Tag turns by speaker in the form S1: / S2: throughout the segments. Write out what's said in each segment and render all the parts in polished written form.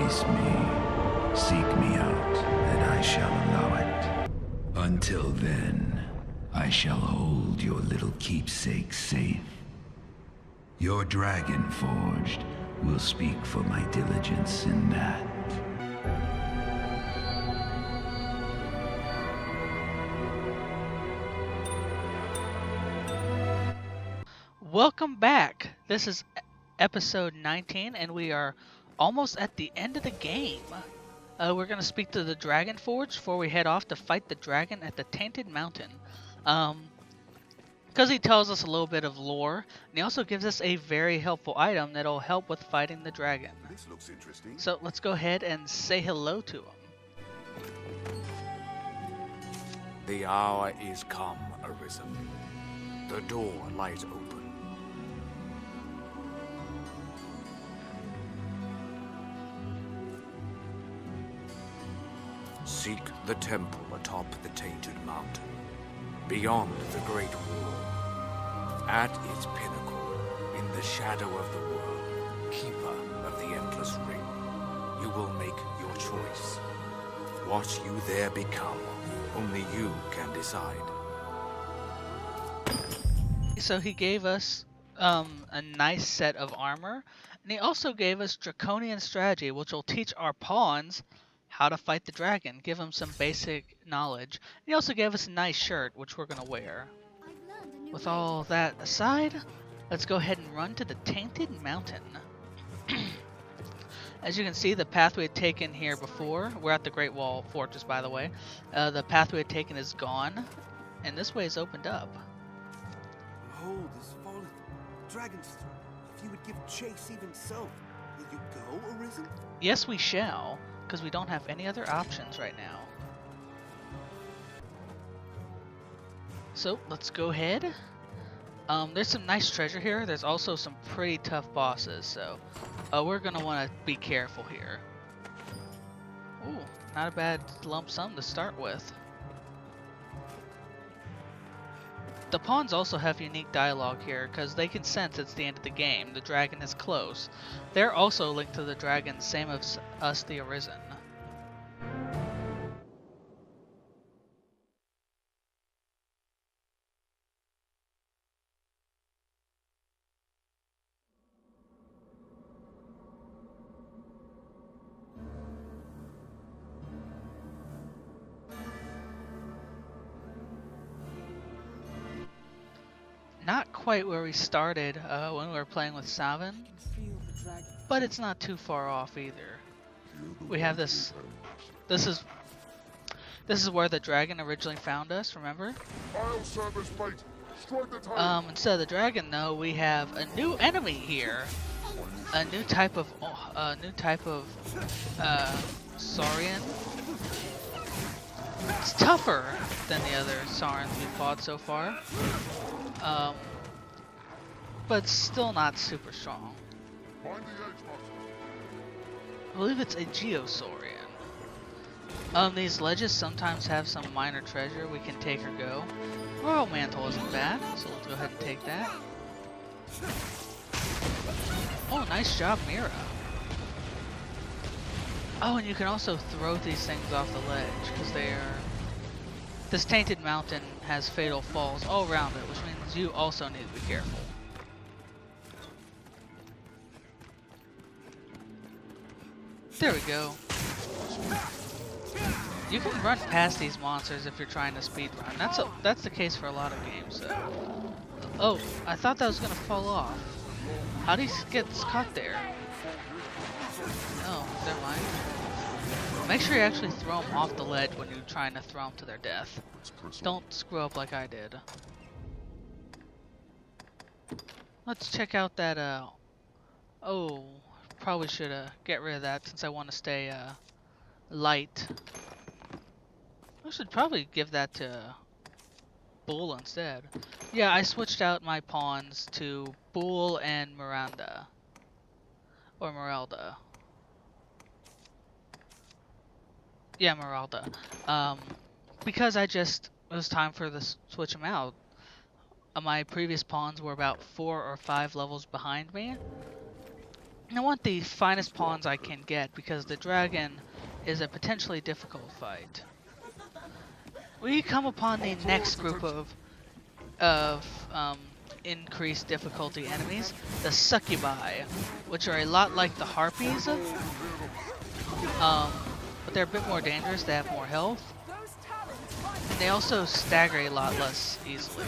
S1: face me, seek me out, and I shall allow it. Until then, I shall hold your little keepsake safe. Your dragon forged will speak for my diligence in that.
S2: Welcome back. This is episode 19, and we are almost at the end of the game. We're going to speak to the Dragon Forge before we head off to fight the dragon at the Tainted Mountain. Because he tells us a little bit of lore, and he also gives us a very helpful item that'll help with fighting the dragon.
S3: This looks interesting.
S2: So let's go ahead and say hello to him.
S4: The hour is come, Arisen. The door lies open. Seek the temple atop the Tainted Mountain, beyond the Great Wall. At its pinnacle, in the shadow of the world, keeper of the Endless Ring, you will make your choice. What you there become, only you can decide.
S2: So he gave us a nice set of armor, and he also gave us Draconian Strategy, which will teach our pawns how to fight the dragon, give them some basic knowledge. And he also gave us a nice shirt, which we're going to wear. With all that aside, let's go ahead and run to the Tainted Mountain. As you can see, the path we had taken here before, we're at the Great Wall Fortress, by the way. The path we had taken is gone, and this way is opened up.
S3: Behold this fallen dragon's throat. If you would give chase even so, will you go, Arisen?
S2: Yes, we shall, because we don't have any other options right now. So, let's go ahead. There's some nice treasure here. There's also some pretty tough bosses, so we're going to want to be careful here. Ooh, not a bad lump sum to start with. The pawns also have unique dialogue here, because they can sense it's the end of the game. The dragon is close. They're also linked to the dragon, same as us, the Arisen. Not quite where we started when we were playing with Savin, but it's not too far off either. We have this. This is where the dragon originally found us. Remember? Instead of the dragon, though, we have a new enemy here. A new type of Saurian. It's tougher than the other Saurians we've fought so far. But still not super strong. I believe it's a Geosaurian. These ledges sometimes have some minor treasure we can take or go. Royal Mantle isn't bad, so let's go ahead and take that. Oh, nice job, Mira. Oh, and you can also throw these things off the ledge, because they are... This Tainted Mountain has fatal falls all around it, which means you also need to be careful. There we go. You can run past these monsters if you're trying to speedrun. That's the case for a lot of games, though. Oh, I thought that was gonna fall off. How do you get caught there? Oh, never mind. Make sure you actually throw them off the ledge when you're trying to throw them to their death. Don't screw up like I did. Let's check out that, oh, probably should, get rid of that since I want to stay, light. I should probably give that to Bull instead. Yeah, I switched out my pawns to Bull and Miranda. Or Merelda. Yeah, Merelda. Because it was time for the switch them out. My previous pawns were about 4 or 5 levels behind me. I want the finest pawns I can get because the dragon is a potentially difficult fight. We come upon the next group of increased difficulty enemies, the succubi, which are a lot like the harpies, but they're a bit more dangerous. They have more health, and they also stagger a lot less easily.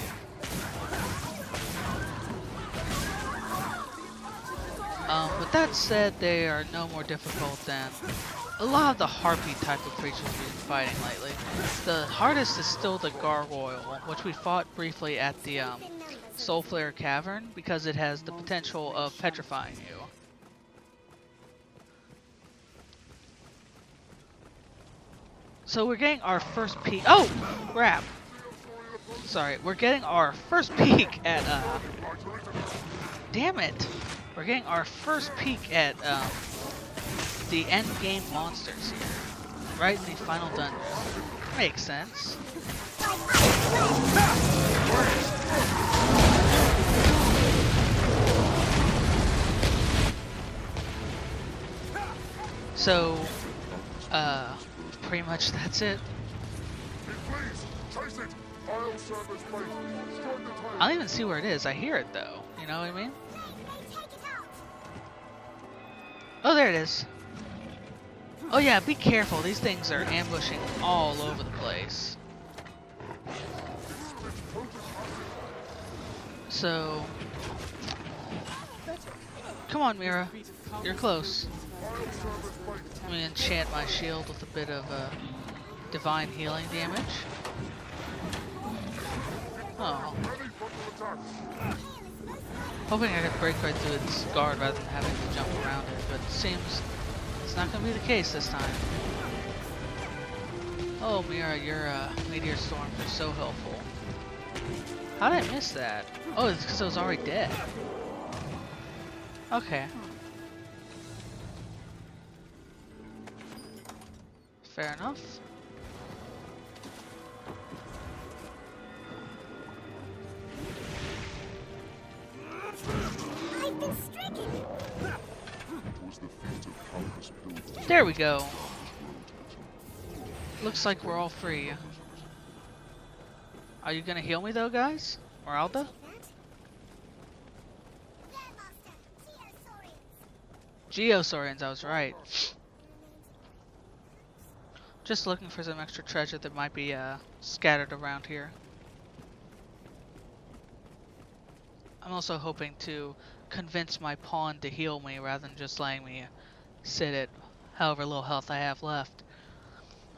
S2: With that said, they are no more difficult than a lot of the harpy type of creatures we've been fighting lately. The hardest is still the gargoyle, which we fought briefly at the Soulflare Cavern because it has the potential of petrifying you. So we're getting our first peek. Oh, crap! Sorry, we're getting our first peek at damn it! We're getting our first peek at the end game monsters here, right in the final dungeon. Makes sense. So, pretty much that's it. I don't even see where it is. I hear it though. You know what I mean? Oh, there it is. Oh yeah, be careful. These things are ambushing all over the place. So, come on, Mira. You're close. Let me enchant my shield with a bit of divine healing damage. Oh. Hoping I could break right through its guard rather than having to jump around it, but it seems it's not going to be the case this time. Oh, Mira, your meteor storms are so helpful. How did I miss that? Oh, it's because I was already dead. Okay. Fair enough. There we go. Looks like we're all free. Are you gonna heal me though, guys? Meralda? Geosaurians, I was right. Just looking for some extra treasure that might be scattered around here. I'm also hoping to convince my pawn to heal me rather than just letting me sit at however little health I have left.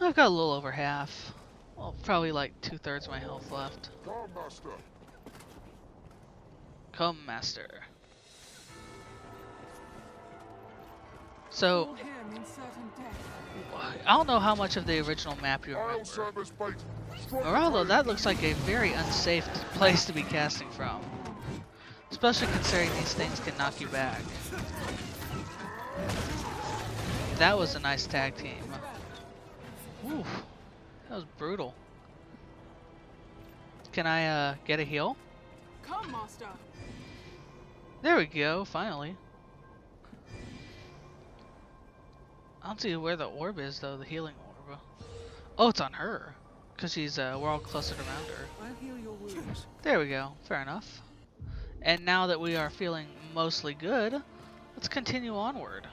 S2: I've got a little over half. Well, probably like 2/3 of my health left.
S5: Come, Master.
S2: Come, Master. So, I don't know how much of the original map you remember. Meralda, that looks like a very unsafe place to be casting from. Especially considering these things can knock you back. That was a nice tag team. Ooh, that was brutal. Can I get a heal?
S6: Come, Master.
S2: There we go, finally. I don't see where the orb is though, the healing orb. Oh, it's on her. Cause she's we're all clustered around her.
S6: I'll heal your wounds.
S2: There we go, fair enough. And now that we are feeling mostly good, let's continue onward.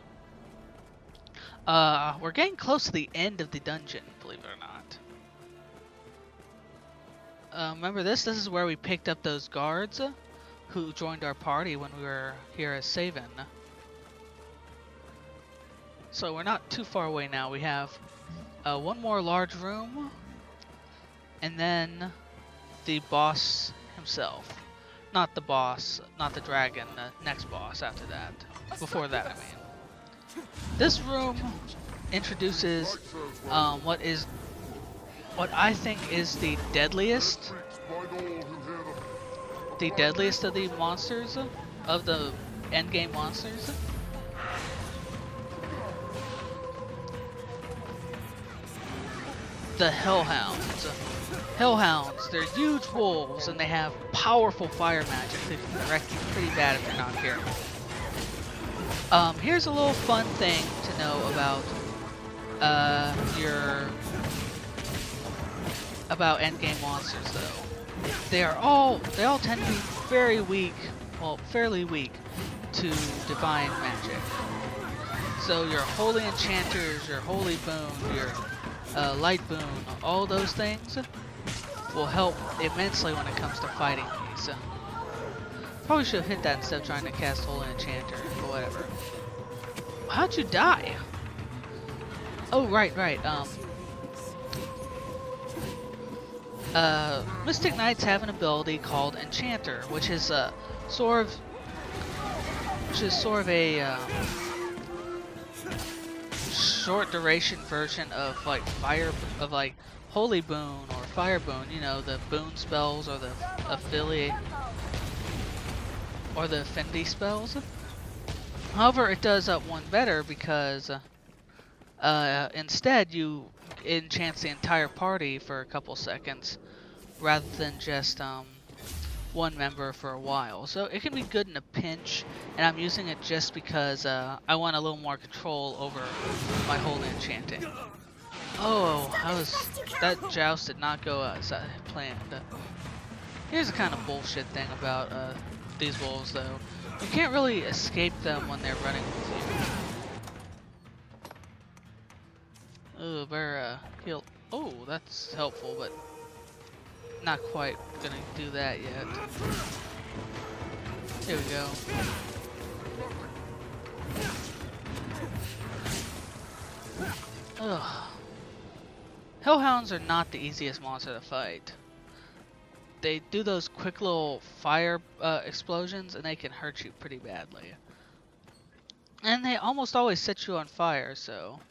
S2: We're getting close to the end of the dungeon, believe it or not. Remember this? This is where we picked up those guards who joined our party when we were here as Saven. So we're not too far away now. We have one more large room, and then the boss himself. Not the boss, not the dragon, the next boss after that. Before that, I mean. This room introduces what I think is the deadliest of the monsters, of the endgame monsters. The Hellhounds. Hellhounds, they're huge wolves and they have powerful fire magic that can wreck you pretty bad if you're not careful. Here's a little fun thing to know about about endgame monsters, though. They all tend to be very weak, well, fairly weak to divine magic. So your holy enchanters, your holy boon, your light boon, all those things will help immensely when it comes to fighting these. Probably should have hit that instead of trying to cast holy enchanter, but whatever. How'd you die? Oh, right. Mystic Knights have an ability called Enchanter, which is sort of a short duration version of like Holy Boon or Fire Boon. You know, the boon spells or the affiliate or the affinity spells. However, it does one better because instead you enchant the entire party for a couple seconds rather than just one member for a while. So it can be good in a pinch, and I'm using it just because I want a little more control over my holy enchanting. Oh, that joust did not go as I planned. Here's the kind of bullshit thing about these wolves, though. You can't really escape them when they're running with you. Oh, better heal. Oh, that's helpful, but not quite gonna do that yet. Here we go. Ugh. Hellhounds are not the easiest monster to fight. They do those quick little fire explosions, and they can hurt you pretty badly. And they almost always set you on fire, so...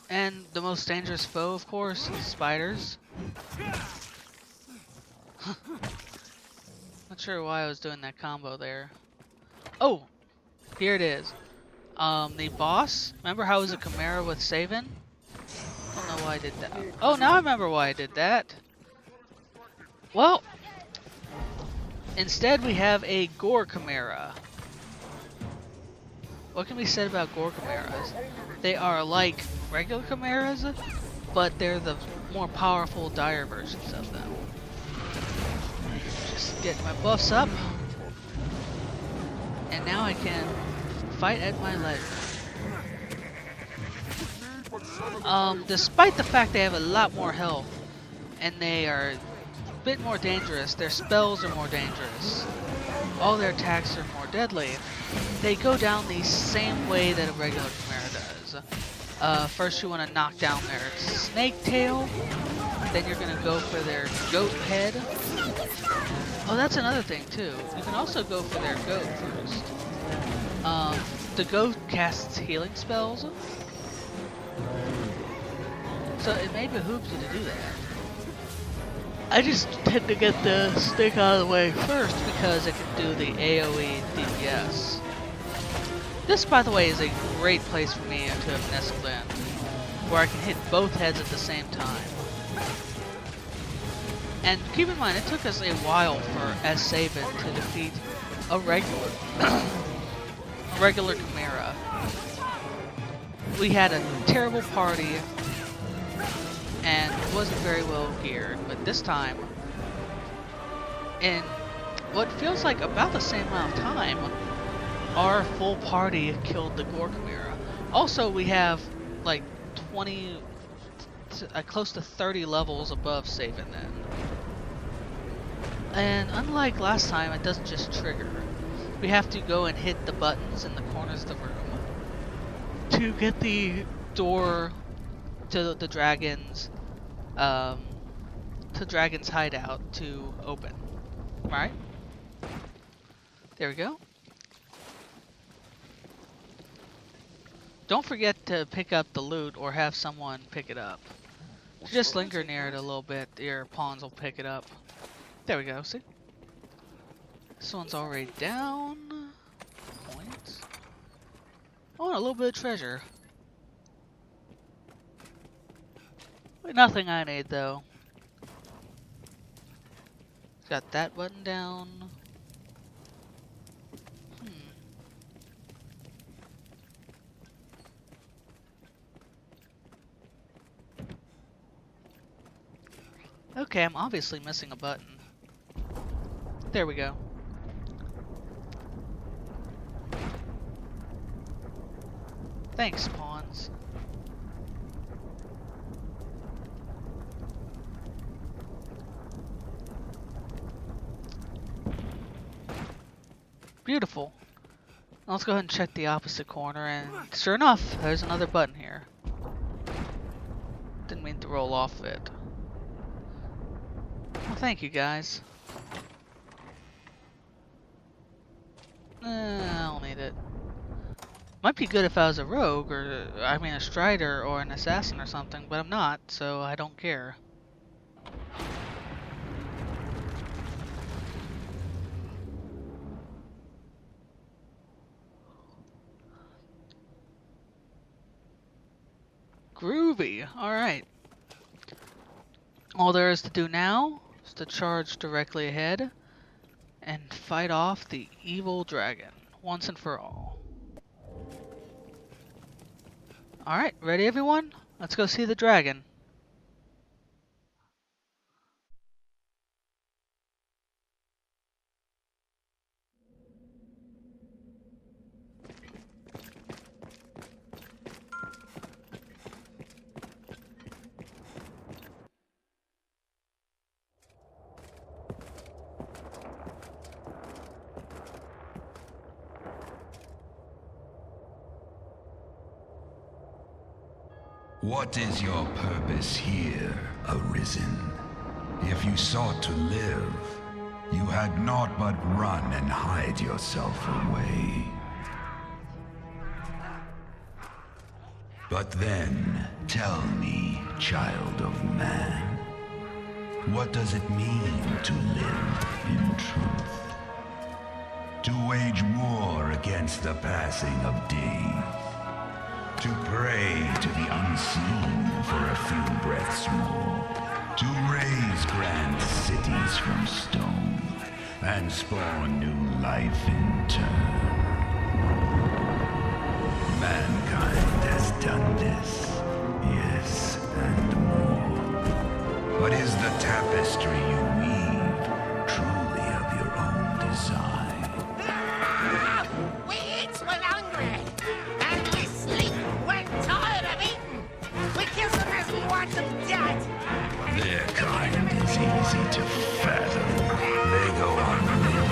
S2: And the most dangerous foe, of course, is spiders. Not sure why I was doing that combo there. Oh! Here it is. The boss, remember how it was a Chimera with Saven? I don't know why I did that. Oh, now I remember why I did that. Well, instead we have a Gore Chimera. What can be said about Gore Chimeras? They are like regular Chimeras, but they're the more powerful, dire versions of them. Just get my buffs up. And now I can fight at my leisure. Despite the fact they have a lot more health and they are a bit more dangerous, their spells are more dangerous, all their attacks are more deadly, they go down the same way that a regular Chimera does. First you want to knock down their snake tail, then you're going to go for their goat head. Oh, that's another thing too. You can also go for their goat first. The goat casts healing spells, so it may behoove you to do that. I just tend to get the snake out of the way first because it can do the AoE DPS. This, by the way, is a great place for me to have nestled in, where I can hit both heads at the same time. And keep in mind, it took us a while for S7 to defeat a regular Chimera. We had a terrible party, and it wasn't very well geared, but this time, in what feels like about the same amount of time, our full party killed the Gore Chimera. Also, we have like 20, close to 30 levels above Saven then. And unlike last time, it doesn't just trigger. We have to go and hit the buttons in the corners of the room to get the door to the dragon's hideout to open. Right? There we go. Don't forget to pick up the loot or have someone pick it up. Just linger near it a little bit, your pawns will pick it up. There we go, see? This one's already down. Points. Oh, and a little bit of treasure. Nothing I need though. Got that button down. Okay, I'm obviously missing a button. There we go. Thanks, pawns. Beautiful. Now let's go ahead and check the opposite corner, and sure enough, there's another button here. Didn't mean to roll off it. Well, thank you guys. I don't need it. Might be good if I was a rogue, or I mean a strider or an assassin or something, but I'm not, so I don't care. Groovy. Alright. All there is to do now is to charge directly ahead and fight off the evil dragon once and for all. Alright, ready everyone? Let's go see the dragon.
S1: What is your purpose here, Arisen? If you sought to live, you had naught but run and hide yourself away. But then, tell me, child of man, what does it mean to live in truth? To wage war against the passing of days. To pray to the unseen for a few breaths more. To raise grand cities from stone and spawn new life in turn. Mankind has done this, yes, and more. But is the tapestry you weave truly of your own design?
S5: We eat when hungry, and we sleep when tired of eating. We kiss them as we want them dead.
S1: Their kind is easy to fathom. They go on living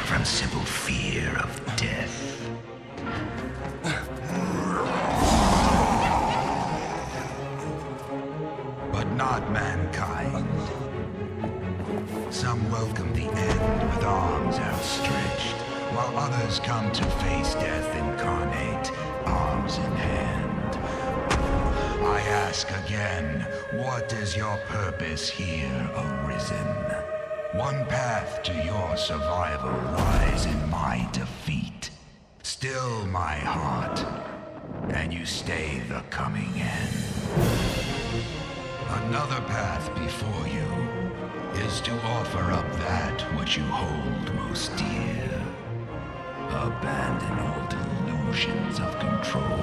S1: from simple fear of death. But not mankind. Some welcome the end with arms outstretched, while others come to face death incarnate, arms in hand. I ask again, what is your purpose here, Arisen? One path to your survival lies in my defeat. Still my heart, and you stay the coming end. Another path before you is to offer up that which you hold most dear. Abandon all delusions of control.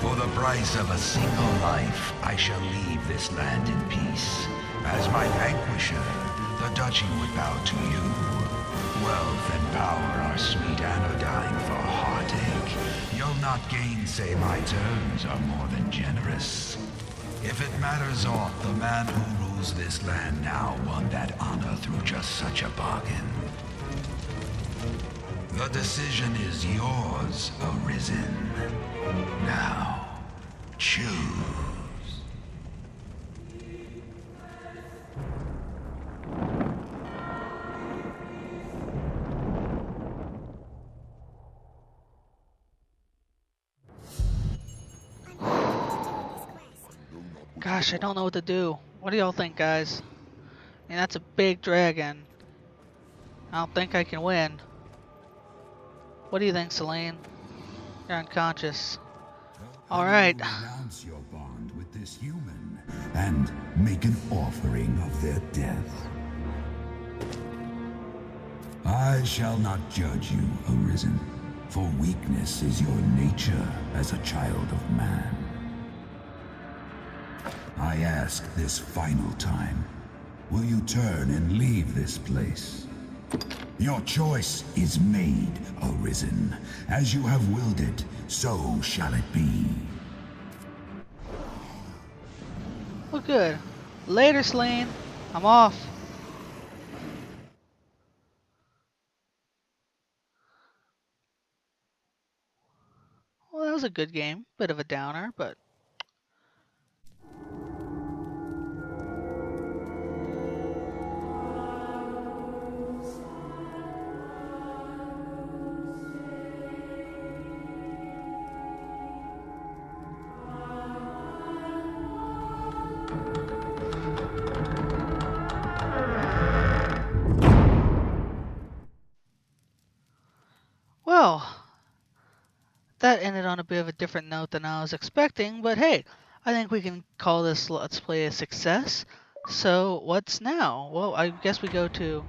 S1: For the price of a single life, I shall leave this land in peace. As my vanquisher, the duchy would bow to you. Wealth and power are sweet anodyne for heartache. You'll not gainsay my terms are more than generous. If it matters aught, the man who rules this land now won that honor through just such a bargain. The decision is yours, Arisen. Now, choose.
S2: Gosh, I don't know what to do. What do y'all think, guys? I mean, that's a big dragon. I don't think I can win. What do you think, Selene? You're unconscious.
S1: How
S2: All
S1: do
S2: right.
S1: you renounce your bond with this human and make an offering of their death? I shall not judge you, Arisen, for weakness is your nature as a child of man. I ask this final time, will you turn and leave this place? Your choice is made, Arisen. As you have willed it, so shall it be.
S2: Well, good. Later, Selene. I'm off. Well, that was a good game. Bit of a downer, but... Well, that ended on a bit of a different note than I was expecting, but hey, I think we can call this Let's Play a success. So, what's now? Well, I guess we go to...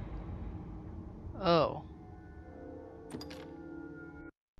S2: Oh.